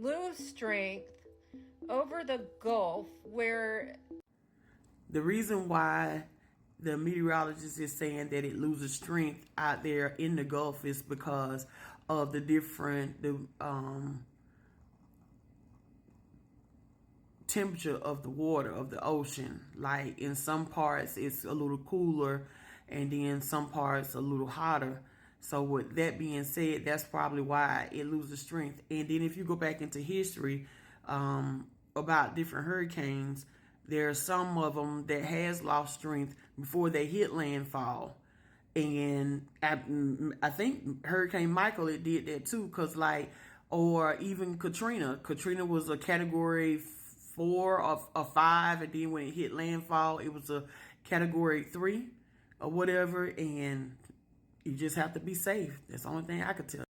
lose strength over the Gulf, where the reason why the meteorologist is saying that it loses strength out there in the Gulf is because of the temperature of the water of the ocean. Like in some parts it's a little cooler, and then some parts a little hotter. So with that being said, that's probably why it loses strength. And then if you go back into history about different hurricanes, there are some of them that has lost strength before they hit landfall. And I think Hurricane Michael, it did that too, cause like, or even Katrina. Katrina was a category 4 or a 5, and then when it hit landfall, it was a category 3 or whatever. And you just have to be safe. That's the only thing I could tell you.